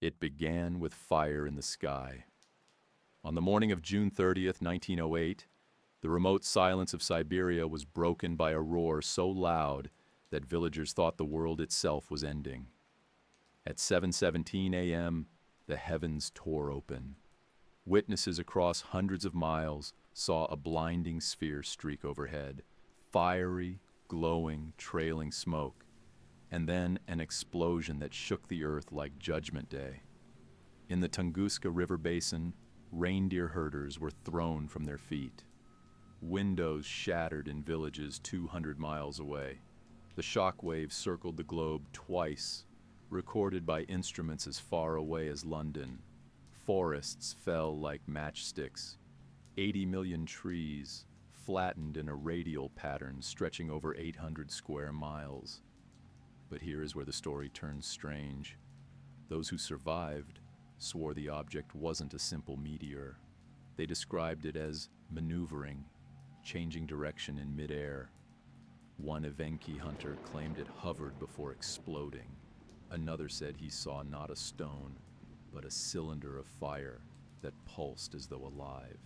It began with fire in the sky. On the morning of June 30th, 1908, the remote silence of Siberia was broken by a roar so loud that villagers thought the world itself was ending. At 7:17 a.m., the heavens tore open. Witnesses across hundreds of miles saw a blinding sphere streak overhead, fiery, glowing, trailing smoke, and then an explosion that shook the earth like Judgment Day. In the Tunguska River basin, reindeer herders were thrown from their feet. Windows shattered in villages 200 miles away. The shockwave circled the globe twice, recorded by instruments as far away as London. Forests fell like matchsticks. 80 million trees flattened in a radial pattern stretching over 800 square miles. But here is where the story turns strange. Those who survived swore the object wasn't a simple meteor. They described it as maneuvering, changing direction in midair. One Evenki hunter claimed it hovered before exploding. Another said he saw not a stone, but a cylinder of fire that pulsed as though alive.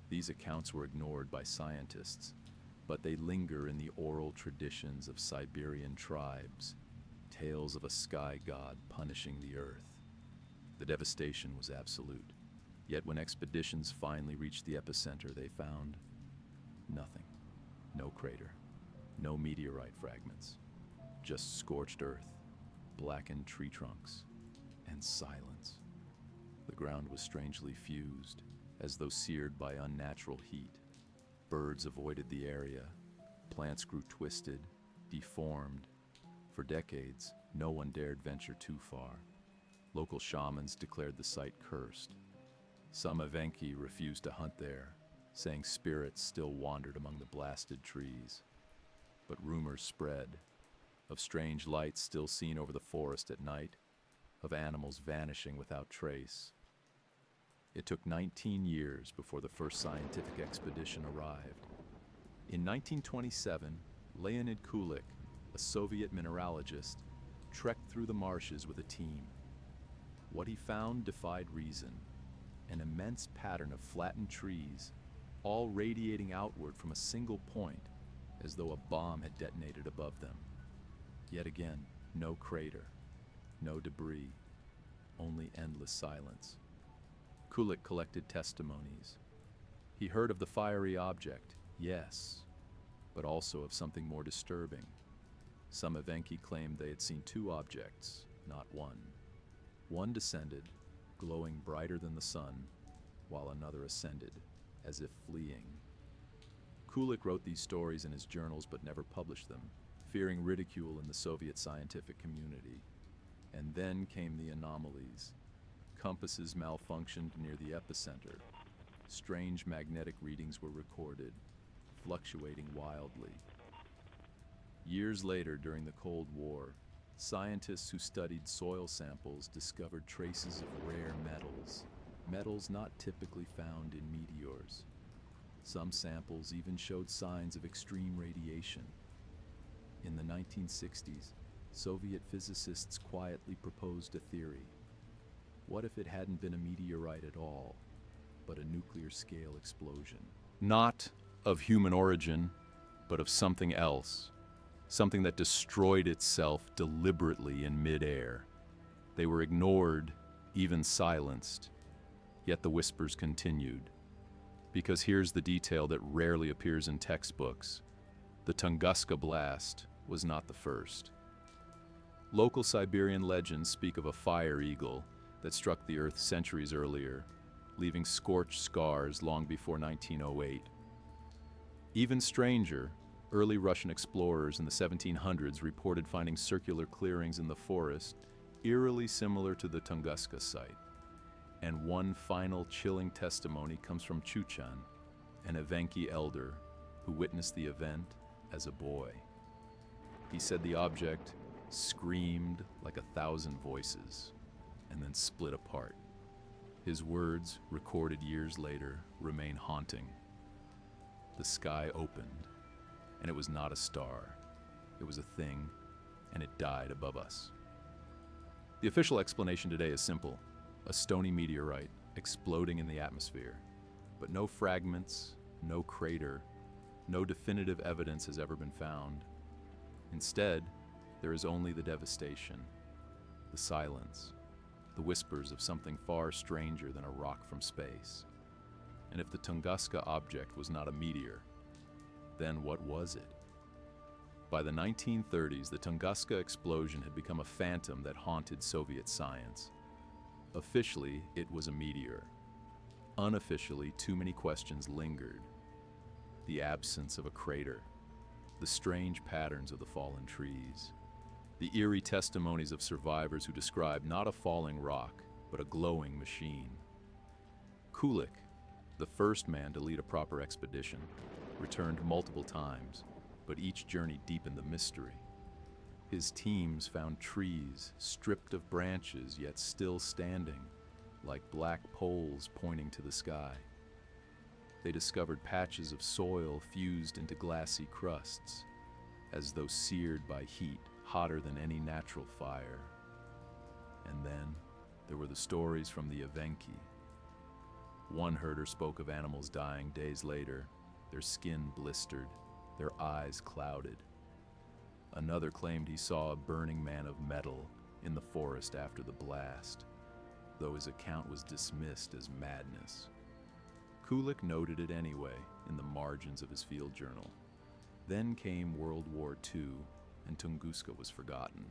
These accounts were ignored by scientists, but they linger in the oral traditions of Siberian tribes, tales of a sky god punishing the earth. The devastation was absolute, yet when expeditions finally reached the epicenter, they found nothing. No crater, no meteorite fragments, just scorched earth, blackened tree trunks, and silence. The ground was strangely fused, as though seared by unnatural heat. Birds avoided the area. Plants grew twisted, deformed. For decades, no one dared venture too far. Local shamans declared the site cursed. Some Evenki refused to hunt there, saying spirits still wandered among the blasted trees. But rumors spread, of strange lights still seen over the forest at night, of animals vanishing without trace. It took 19 years before the first scientific expedition arrived. In 1927, Leonid Kulik, a Soviet mineralogist, trekked through the marshes with a team. What he found defied reason: an immense pattern of flattened trees, all radiating outward from a single point, as though a bomb had detonated above them. Yet again, no crater, no debris, only endless silence. Kulik collected testimonies. He heard of the fiery object, yes, but also of something more disturbing. Some Evenki claimed they had seen two objects, not one. One descended, glowing brighter than the sun, while another ascended, as if fleeing. Kulik wrote these stories in his journals but never published them, fearing ridicule in the Soviet scientific community. And then came the anomalies. Compasses malfunctioned near the epicenter. Strange magnetic readings were recorded, fluctuating wildly. Years later, during the Cold War, scientists who studied soil samples discovered traces of rare metals, metals not typically found in meteors. Some samples even showed signs of extreme radiation. In the 1960s, Soviet physicists quietly proposed a theory. What if it hadn't been a meteorite at all, but a nuclear-scale explosion? Not of human origin, but of something else. Something that destroyed itself deliberately in midair. They were ignored, even silenced. Yet the whispers continued. Because here's the detail that rarely appears in textbooks. The Tunguska blast was not the first. Local Siberian legends speak of a fire eagle that struck the earth centuries earlier, leaving scorched scars long before 1908. Even stranger, early Russian explorers in the 1700s reported finding circular clearings in the forest eerily similar to the Tunguska site. And one final chilling testimony comes from Chuchan, an Evenki elder who witnessed the event as a boy. He said the object screamed like 1,000 voices and then split apart. His words, recorded years later, remain haunting. The sky opened, and it was not a star. It was a thing, and it died above us. The official explanation today is simple: a stony meteorite exploding in the atmosphere. But no fragments, no crater, no definitive evidence has ever been found. Instead, there is only the devastation, the silence, the whispers of something far stranger than a rock from space. And if the Tunguska object was not a meteor, then what was it? By the 1930s, the Tunguska explosion had become a phantom that haunted Soviet science. Officially, it was a meteor. Unofficially, too many questions lingered. The absence of a crater, the strange patterns of the fallen trees, the eerie testimonies of survivors who described not a falling rock, but a glowing machine. Kulik, the first man to lead a proper expedition, returned multiple times, but each journey deepened the mystery. His teams found trees stripped of branches yet still standing, like black poles pointing to the sky. They discovered patches of soil fused into glassy crusts, as though seared by heat hotter than any natural fire. And then there were the stories from the Evenki. One herder spoke of animals dying days later, their skin blistered, their eyes clouded. Another claimed he saw a burning man of metal in the forest after the blast, though his account was dismissed as madness. Kulik noted it anyway in the margins of his field journal. Then came World War II, and Tunguska was forgotten.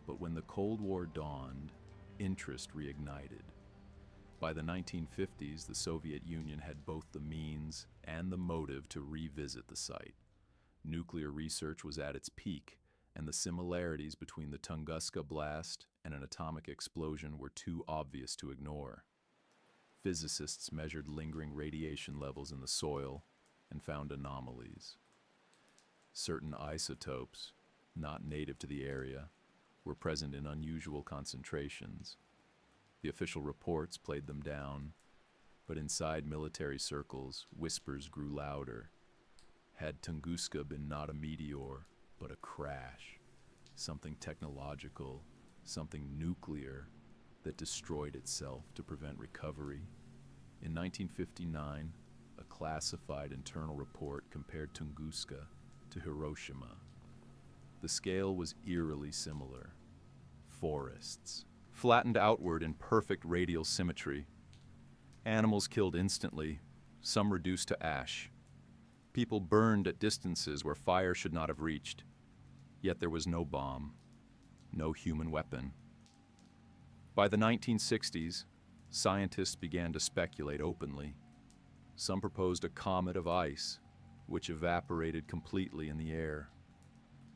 But when the Cold War dawned, interest reignited. By the 1950s, the Soviet Union had both the means and the motive to revisit the site. Nuclear research was at its peak, and the similarities between the Tunguska blast and an atomic explosion were too obvious to ignore. Physicists measured lingering radiation levels in the soil and found anomalies. Certain isotopes, not native to the area, were present in unusual concentrations. The official reports played them down, but inside military circles, whispers grew louder. Had Tunguska been not a meteor, but a crash, something technological, something nuclear that destroyed itself to prevent recovery? In 1959, a classified internal report compared Tunguska to Hiroshima. The scale was eerily similar. Forests, flattened outward in perfect radial symmetry. Animals killed instantly, some reduced to ash. People burned at distances where fire should not have reached. Yet there was no bomb, no human weapon. By the 1960s, scientists began to speculate openly. Some proposed a comet of ice, which evaporated completely in the air.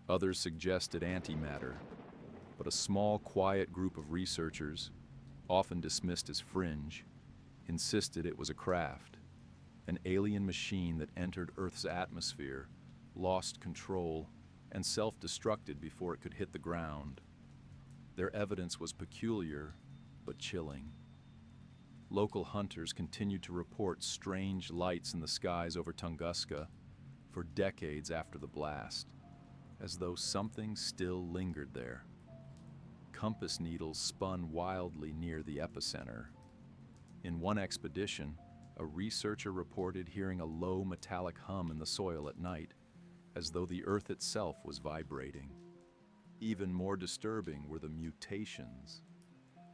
Others suggested antimatter, but a small, quiet group of researchers, often dismissed as fringe, insisted it was a craft, an alien machine that entered Earth's atmosphere, lost control, and self-destructed before it could hit the ground. Their evidence was peculiar, but chilling. Local hunters continued to report strange lights in the skies over Tunguska for decades after the blast, as though something still lingered there. Compass needles spun wildly near the epicenter. In one expedition, a researcher reported hearing a low metallic hum in the soil at night, as though the earth itself was vibrating. Even more disturbing were the mutations.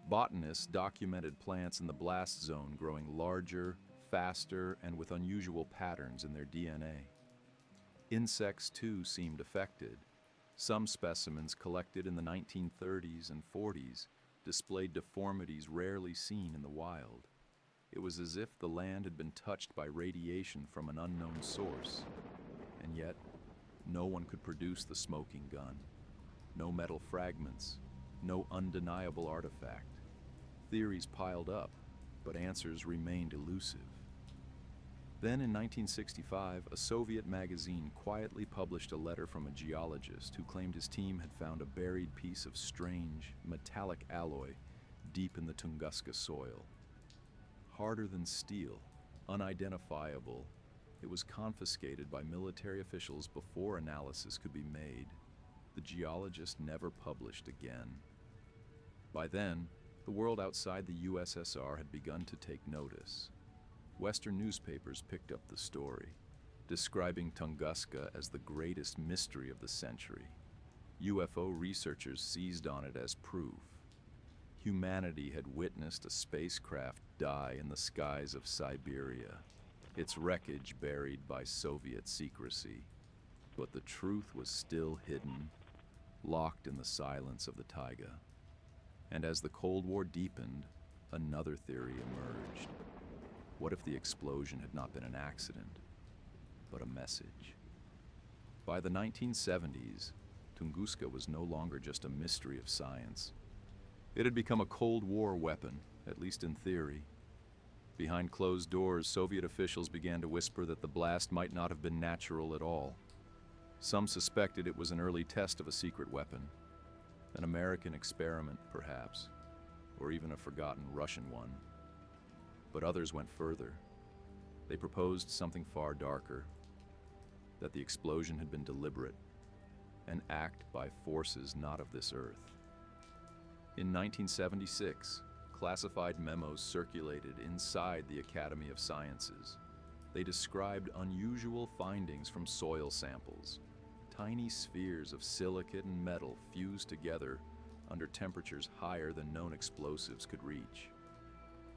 Botanists documented plants in the blast zone growing larger, faster, and with unusual patterns in their DNA. Insects, too, seemed affected. Some specimens collected in the 1930s and 40s displayed deformities rarely seen in the wild. It was as if the land had been touched by radiation from an unknown source. And yet, no one could produce the smoking gun. No metal fragments, no undeniable artifact. Theories piled up, but answers remained elusive. Then in 1965, a Soviet magazine quietly published a letter from a geologist who claimed his team had found a buried piece of strange, metallic alloy deep in the Tunguska soil. Harder than steel, unidentifiable, it was confiscated by military officials before analysis could be made. The geologist never published again. By then, the world outside the USSR had begun to take notice. Western newspapers picked up the story, describing Tunguska as the greatest mystery of the century. UFO researchers seized on it as proof. Humanity had witnessed a spacecraft die in the skies of Siberia, its wreckage buried by Soviet secrecy. But the truth was still hidden, locked in the silence of the taiga. And as the Cold War deepened, another theory emerged. What if the explosion had not been an accident, but a message? By the 1970s, Tunguska was no longer just a mystery of science. It had become a Cold War weapon, at least in theory. Behind closed doors, Soviet officials began to whisper that the blast might not have been natural at all. Some suspected it was an early test of a secret weapon, an American experiment, perhaps, or even a forgotten Russian one. But others went further. They proposed something far darker, that the explosion had been deliberate, an act by forces not of this earth. In 1976, classified memos circulated inside the Academy of Sciences. They described unusual findings from soil samples. Tiny spheres of silicate and metal fused together under temperatures higher than known explosives could reach.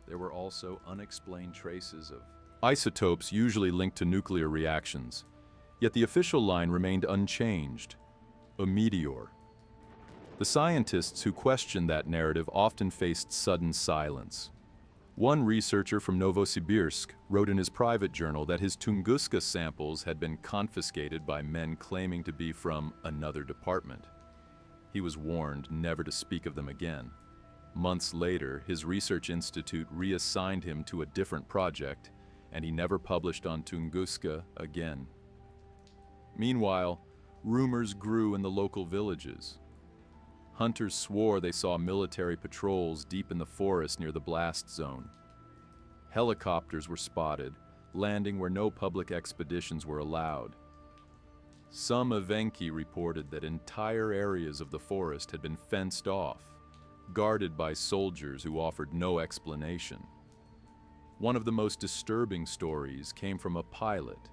There were also unexplained traces of isotopes usually linked to nuclear reactions, yet the official line remained unchanged: a meteor. The scientists who questioned that narrative often faced sudden silence. One researcher from Novosibirsk wrote in his private journal that his Tunguska samples had been confiscated by men claiming to be from another department. He was warned never to speak of them again. Months later, his research institute reassigned him to a different project, and he never published on Tunguska again. Meanwhile, rumors grew in the local villages. Hunters swore they saw military patrols deep in the forest near the blast zone. Helicopters were spotted, landing where no public expeditions were allowed. Some Evenki reported that entire areas of the forest had been fenced off, guarded by soldiers who offered no explanation. One of the most disturbing stories came from a pilot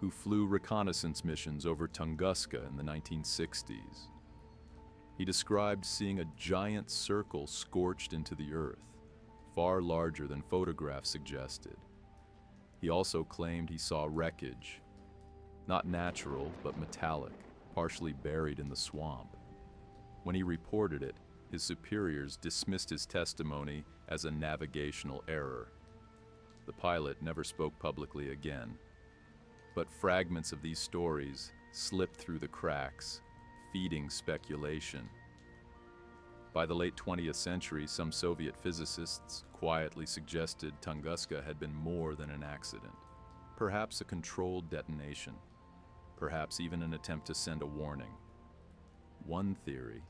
who flew reconnaissance missions over Tunguska in the 1960s. He described seeing a giant circle scorched into the earth, far larger than photographs suggested. He also claimed he saw wreckage, not natural but metallic, partially buried in the swamp. When he reported it, his superiors dismissed his testimony as a navigational error. The pilot never spoke publicly again, but fragments of these stories slipped through the cracks, feeding speculation. By the late 20th century, some Soviet physicists quietly suggested Tunguska had been more than an accident, perhaps a controlled detonation, perhaps even an attempt to send a warning. One theory,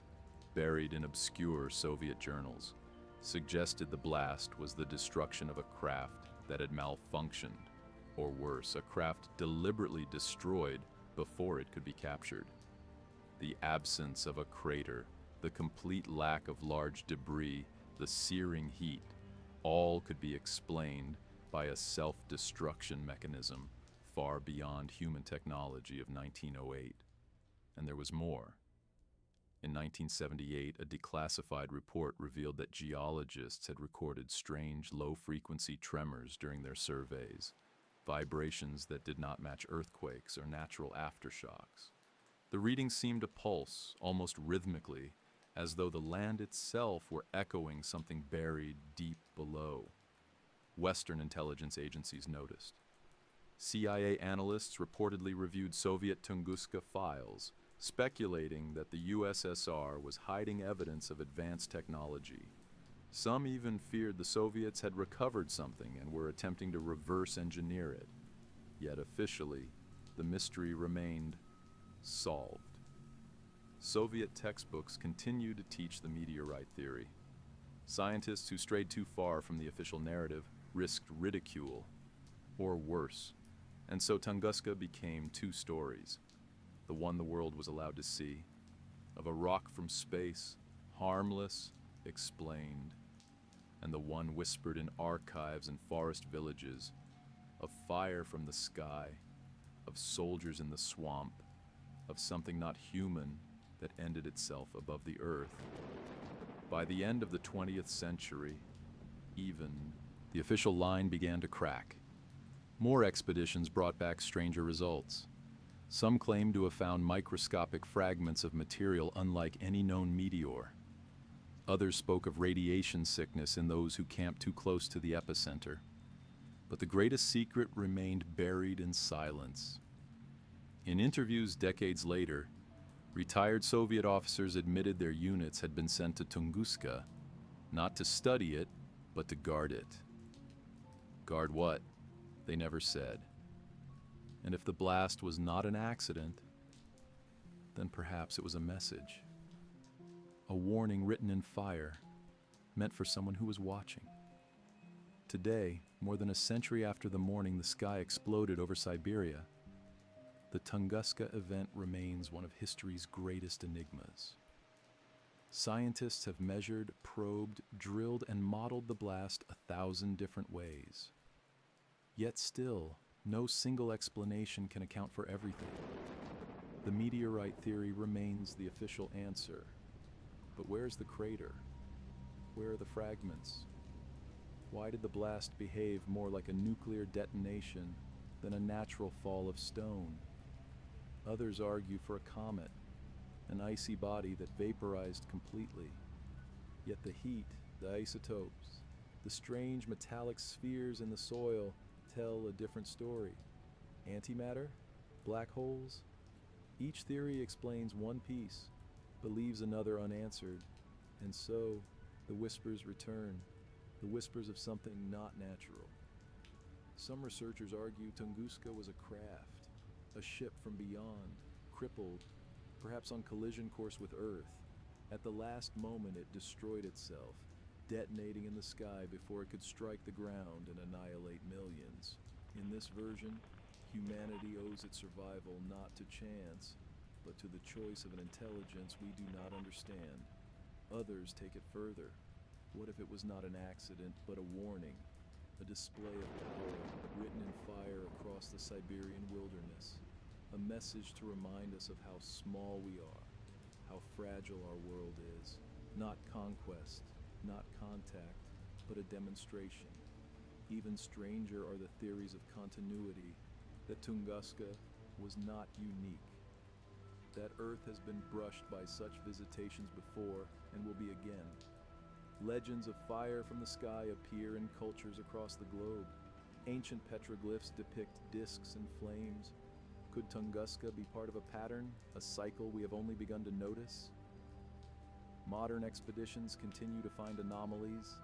buried in obscure Soviet journals, suggested the blast was the destruction of a craft that had malfunctioned, or worse, a craft deliberately destroyed before it could be captured. The absence of a crater, the complete lack of large debris, the searing heat, all could be explained by a self-destruction mechanism far beyond human technology of 1908. And there was more. In 1978, a declassified report revealed that geologists had recorded strange low-frequency tremors during their surveys, vibrations that did not match earthquakes or natural aftershocks. The readings seemed to pulse, almost rhythmically, as though the land itself were echoing something buried deep below. Western intelligence agencies noticed. CIA analysts reportedly reviewed Soviet Tunguska files, speculating that the USSR was hiding evidence of advanced technology. Some even feared the Soviets had recovered something and were attempting to reverse engineer it. Yet officially, the mystery remained solved. Soviet textbooks continue to teach the meteorite theory. Scientists who strayed too far from the official narrative risked ridicule, or worse. And so Tunguska became two stories. The one the world was allowed to see, of a rock from space, harmless, explained, and the one whispered in archives and forest villages, of fire from the sky, of soldiers in the swamp, of something not human that ended itself above the earth. By the end of the 20th century, even, the official line began to crack. More expeditions brought back stranger results. Some claimed to have found microscopic fragments of material unlike any known meteor. Others spoke of radiation sickness in those who camped too close to the epicenter. But the greatest secret remained buried in silence. In interviews decades later, retired Soviet officers admitted their units had been sent to Tunguska, not to study it, but to guard it. Guard what? They never said. And if the blast was not an accident, then perhaps it was a message. A warning written in fire, meant for someone who was watching. Today, more than a century after the morning the sky exploded over Siberia, the Tunguska event remains one of history's greatest enigmas. Scientists have measured, probed, drilled, and modeled the blast 1,000 different ways. Yet still, no single explanation can account for everything. The meteorite theory remains the official answer. But where's the crater? Where are the fragments? Why did the blast behave more like a nuclear detonation than a natural fall of stone? Others argue for a comet, an icy body that vaporized completely. Yet the heat, the isotopes, the strange metallic spheres in the soil tell a different story. Antimatter? Black holes? Each theory explains one piece, but leaves another unanswered. And so, the whispers return, the whispers of something not natural. Some researchers argue Tunguska was a craft, a ship from beyond, crippled, perhaps on collision course with Earth. At the last moment it destroyed itself, detonating in the sky before it could strike the ground and annihilate millions. In this version, humanity owes its survival not to chance, but to the choice of an intelligence we do not understand. Others take it further. What if it was not an accident, but a warning? A display of power written in fire across the Siberian wilderness. A message to remind us of how small we are, how fragile our world is. Not conquest, not contact, but a demonstration. Even stranger are the theories of continuity, that Tunguska was not unique. That Earth has been brushed by such visitations before and will be again. Legends of fire from the sky appear in cultures across the globe. Ancient petroglyphs depict discs and flames. Could Tunguska be part of a pattern, a cycle we have only begun to notice? Modern expeditions continue to find anomalies,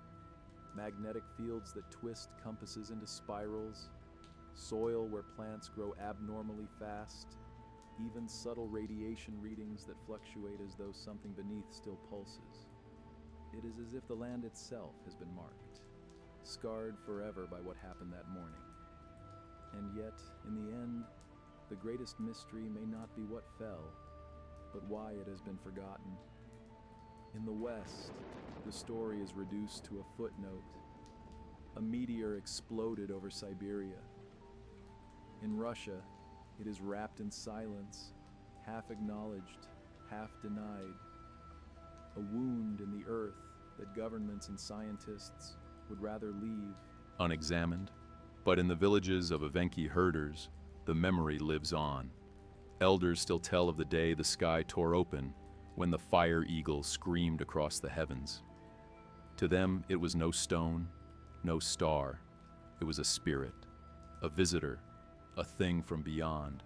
magnetic fields that twist compasses into spirals, soil where plants grow abnormally fast, even subtle radiation readings that fluctuate as though something beneath still pulses. It is as if the land itself has been marked, scarred forever by what happened that morning. And yet, in the end, the greatest mystery may not be what fell, but why it has been forgotten. In the West, the story is reduced to a footnote. A meteor exploded over Siberia. In Russia, it is wrapped in silence, half acknowledged, half denied. A wound in the earth that governments and scientists would rather leave unexamined. But in the villages of Evenki herders, the memory lives on. Elders still tell of the day the sky tore open when the fire eagle screamed across the heavens. To them, it was no stone, no star. It was a spirit, a visitor, a thing from beyond.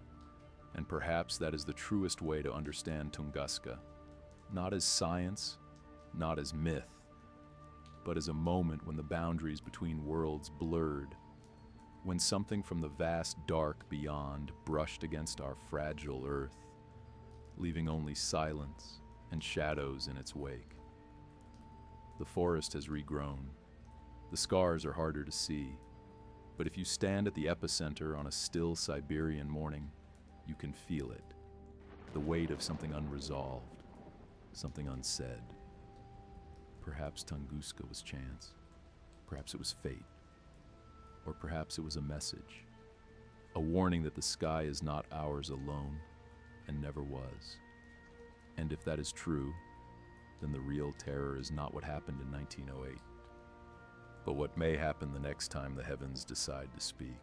And perhaps that is the truest way to understand Tunguska. Not as science, not as myth, but as a moment when the boundaries between worlds blurred, when something from the vast dark beyond brushed against our fragile earth, leaving only silence and shadows in its wake. The forest has regrown. The scars are harder to see, but if you stand at the epicenter on a still Siberian morning, you can feel it, the weight of something unresolved, something unsaid. Perhaps Tunguska was chance. Perhaps it was fate. Or perhaps it was a message. A warning that the sky is not ours alone, and never was. And if that is true, then the real terror is not what happened in 1908, but what may happen the next time the heavens decide to speak.